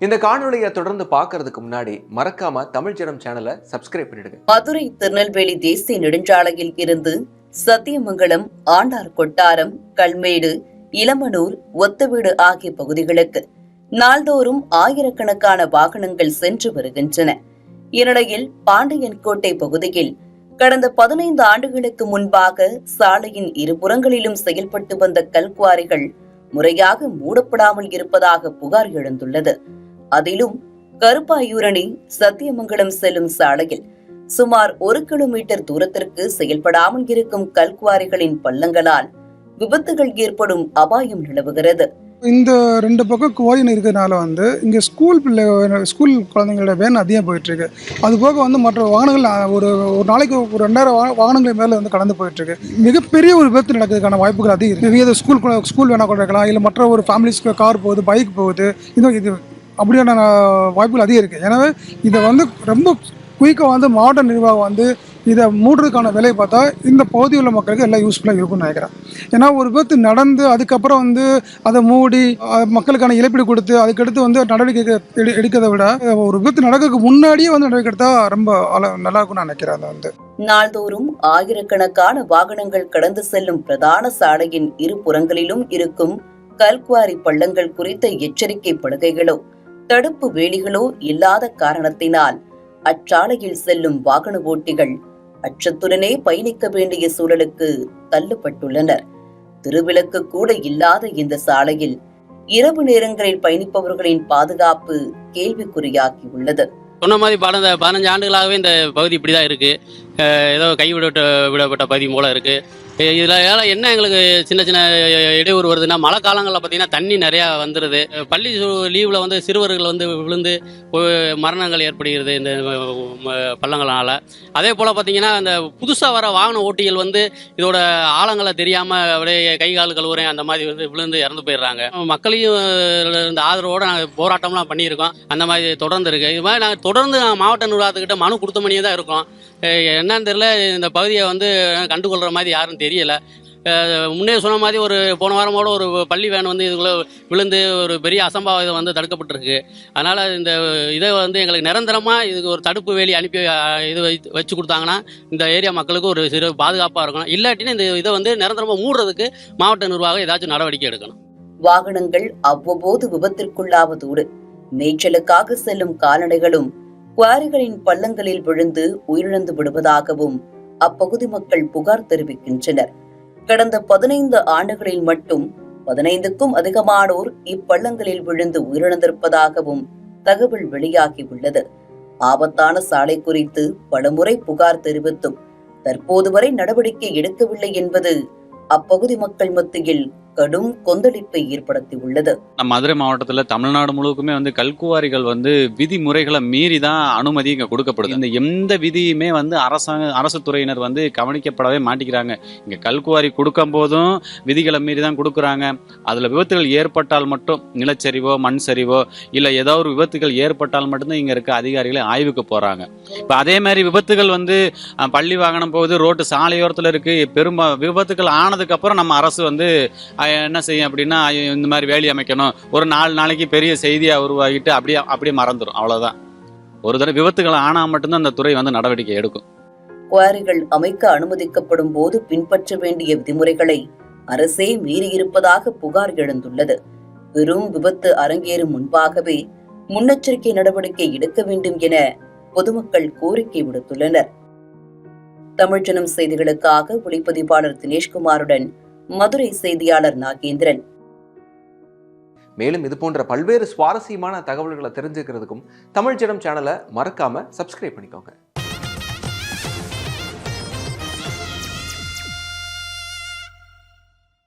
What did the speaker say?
இந்த காணொளியை தொடர்ந்து பார்க்கிறதுக்கு முன்னாடி மறக்காம தமிழ் ஜனம் சேனலை சப்ஸ்கிரைப் பண்ணிடுங்க. மதுரை திருநெல்வேலி தேசிய நெடுஞ்சாலையில் இருந்து சத்தியமங்கலம், ஆண்டார் கொட்டாரம், கல்மேடு, இளமனூர், ஒத்தவீடு ஆகிய பகுதிகளுக்கு நாள்தோறும் ஆயிரக்கணக்கான வாகனங்கள் சென்று வருகின்றன. இந்நிலையில் பாண்டியன்கோட்டை பகுதியில் கடந்த 15 ஆண்டுகளுக்கு முன்பாக சாலையின் இருபுறங்களிலும் செயல்பட்டு வந்த கல்குவாரிகள் முறையாக மூடப்படாமல் இருப்பதாக புகார் எழுந்துள்ளது. அதிலும் கருப்பாயூரணி சத்தியமங்கலம் செல்லும் சாலையில் சுமார் 1 கிலோமீட்டர் தூரத்திற்கு செயல்படாமல் இருக்கும் கல்குவாரிகளின் பள்ளங்களால் விபத்துகள் ஏற்படும் அபாயம் நிலவுகிறது. இந்த 2 பக்கம் குவாரின் இருக்கிறதுனால இங்கே ஸ்கூல் குழந்தைங்களோட வேன் அதிகம் போயிட்டுருக்கு. அது போக மற்ற வாகனங்கள் ஒரு நாளைக்கு ஒரு 2000 வாகனங்கள் மேலே கடந்து போயிட்டுருக்கு. மிகப்பெரிய ஒரு விபத்து நடக்கிறதுக்கான வாய்ப்புகள் அதிகம் இருக்குது. இது ஸ்கூல் வேணால் கூட இருக்கலாம், இல்லை மற்ற ஒரு ஃபேமிலிஸ்க்கு கார் போகுது, பைக் போகுது, இது அப்படியான வாய்ப்புகள் அதிகம் இருக்குது. எனவே இதை ரொம்ப குயிக்காக மாவட்ட நிர்வாகம் இதை மூடுறதுக்கான வேலையை பார்த்தா இந்த பகுதியில் உள்ள மக்களுக்கு எல்லாம் யூஸ்ஃபுல்லாக இருக்கும்னு நினைக்கிறேன். ஏன்னா ஒரு விபத்து நடந்து அதுக்கப்புறம் அதை மூடி மக்களுக்கான இழப்பீடு கொடுத்து அதுக்கடுத்து நடவடிக்கை எடுக்கிறத விட ஒரு விபத்து நடக்கிறதுக்கு முன்னாடியே நடவடிக்கை எடுத்தால் ரொம்ப நல்லா இருக்கும்னு நினைக்கிறேன். நாள்தோறும் ஆயிரக்கணக்கான வாகனங்கள் கடந்து செல்லும் பிரதான சாலையின் இரு புறங்களிலும் இருக்கும் கல்குவாரி பள்ளங்கள் குறித்த எச்சரிக்கை பலகைகளோ தடுப்பு வேலிகளோ இல்லாத காரணத்தினால் அச்சாலையில் செல்லும் வாகன ஓட்டிகள் அச்சத்துடனே பயணிக்க வேண்டிய சூழலுக்கு தள்ளப்பட்டுள்ளனர். திருவிளக்கு கூட இல்லாத இந்த சாலையில் இரவு நேரங்களில் பயணிப்பவர்களின் பாதுகாப்பு கேள்விக்குறியாகி உள்ளது. சொன்ன மாதிரி 15 ஆண்டுகளாகவே இந்த பகுதி இப்படிதான் இருக்கு. ஏதோ விடப்பட்ட பகுதி போல இருக்கு. இதில் என்ன எங்களுக்கு சின்ன சின்ன இடையூறு வருதுன்னா, மழை காலங்களில் பார்த்தீங்கன்னா தண்ணி நிறையா வந்துடுது. பள்ளி லீவில் சிறுவர்கள் விழுந்து மரணங்கள் ஏற்படுகிறது இந்த பள்ளங்களால். அதே போல் பார்த்தீங்கன்னா இந்த புதுசாக வர வாகன ஓட்டிகள் இதோட ஆழங்களை தெரியாமல் அப்படியே கை கால் கழுவுறேன் அந்த மாதிரி விழுந்து இறந்து போயிடுறாங்க. மக்களையும் இந்த ஆதரவோடு நாங்கள் போராட்டம்லாம் பண்ணியிருக்கோம். அந்த மாதிரி தொடர்ந்து இருக்குது. இது மாதிரி நாங்கள் தொடர்ந்து மாவட்ட நிர்வாகத்துக்கிட்ட மனு கொடுத்த மணியே தான் இருக்கோம். என்னன்னு தெரியல, இந்த பகுதியை கண்டுகொள்கிற மாதிரி யாரும் தெரியல. முன்னே சொன்ன மாதிரி போன வாரமோட ஒரு பள்ளி வேன் இதுக்குள்ளே விழுந்து ஒரு பெரிய அசம்பாவிதம் தடுக்கப்பட்டிருக்கு. அதனால் இந்த இதை எங்களுக்கு நிரந்தரமாக இதுக்கு ஒரு தடுப்பு வேலி அனுப்பி இது வச்சு கொடுத்தாங்கன்னா இந்த ஏரியா மக்களுக்கு ஒரு சிறு பாதுகாப்பாக இருக்கணும். இல்லாட்டினா இந்த இதை நிரந்தரமாக மூடுறதுக்கு மாவட்ட நிர்வாகம் ஏதாச்சும் நடவடிக்கை எடுக்கணும். வாகனங்கள் அவ்வப்போது விபத்திற்குள்ளாவதோடு மேய்ச்சலுக்காக செல்லும் கால்நடைகளும் குவாரிகளின் பள்ளங்களில் விழுந்து உயிரிழந்து விடுவதாகவும் அப்பகுதி மக்கள் புகார் தெரிவிக்கின்றனர். கடந்த 15 ஆண்டுகளில் மட்டும் 15க்கும் அதிகமானோர் இப்பள்ளங்களில் விழுந்து உயிரிழந்திருப்பதாகவும் தகவல் வெளியாகி உள்ளது. ஆபத்தான சாலை குறித்து பலமுறை புகார் தெரிவித்தும் தற்போது வரை நடவடிக்கை எடுக்கவில்லை என்பது அப்பகுதி மக்கள் மத்தியில் கடும் கொந்தளிப்பை ஏற்படுத்தியுள்ளது. மதுரை மாவட்டத்தில் தமிழ்நாடு முழுக்குமே கல்குவாரிகள் விதிமுறைகளை மீறி தான் அனுமதி இங்கே கொடுக்கப்படுது. இந்த எந்த விதியுமே அரசு துறையினர் கவனிக்கப்படவே மாட்டேங்கிறாங்க. இங்கே கல்குவாரி கொடுக்கும் போதும் விதிகளை மீறி தான் கொடுக்குறாங்க. அதில் விபத்துகள் ஏற்பட்டால் மட்டும் நிலச்சரிவோ மண் சரிவோ இல்லை ஏதோ ஒரு விபத்துகள் ஏற்பட்டால் மட்டும்தான் இங்கே இருக்க அதிகாரிகளை ஆய்வுக்கு போகிறாங்க. இப்போ அதே மாதிரி விபத்துகள் பள்ளி வாகனம் போகுது, ரோட்டு சாலையோரத்தில் இருக்குது. விபத்துகள் ஆனதுக்கப்புறம் நம்ம அரசு என்ன செய்யும் அப்படின்னா, இந்த மாதிரி வேலி அமைக்கணும், ஒரு 4 நாளைக்கு பெரிய செய்தியாக உருவாகிட்டு அப்படியே மறந்துடும். அவ்வளோதான். ஒரு தடவை விபத்துகள் ஆனால் மட்டும்தான் அந்த துறை நடவடிக்கை எடுக்கும். குவாரிகள் அமைக்க அனுமதிக்கப்படும் போது பின்பற்ற வேண்டிய விதிமுறைகளை அரசே மீறியிருப்பதாக புகார் எழுந்துள்ளது. பெரும் விபத்து அரங்கேறும் முன்பாகவே முன்னெச்சரிக்கை நடவடிக்கை எடுக்க வேண்டும் என பொதுமக்கள் கோரிக்கை விடுத்துள்ளனர். தமிழ் ஜனம் செய்திகளுக்காக ஒளிப்பதிவாளர் தினேஷ்குமாருடன் மதுரை செய்தியாளர் நாகேந்திரன். மேலும் இது போன்ற பல்வேறு சுவாரஸ்யமான தகவல்களை தெரிஞ்சுக்கிறதுக்கும் தமிழ் ஜனம் சேனலை மறக்காம சப்ஸ்கிரைப் பண்ணிக்கோங்க.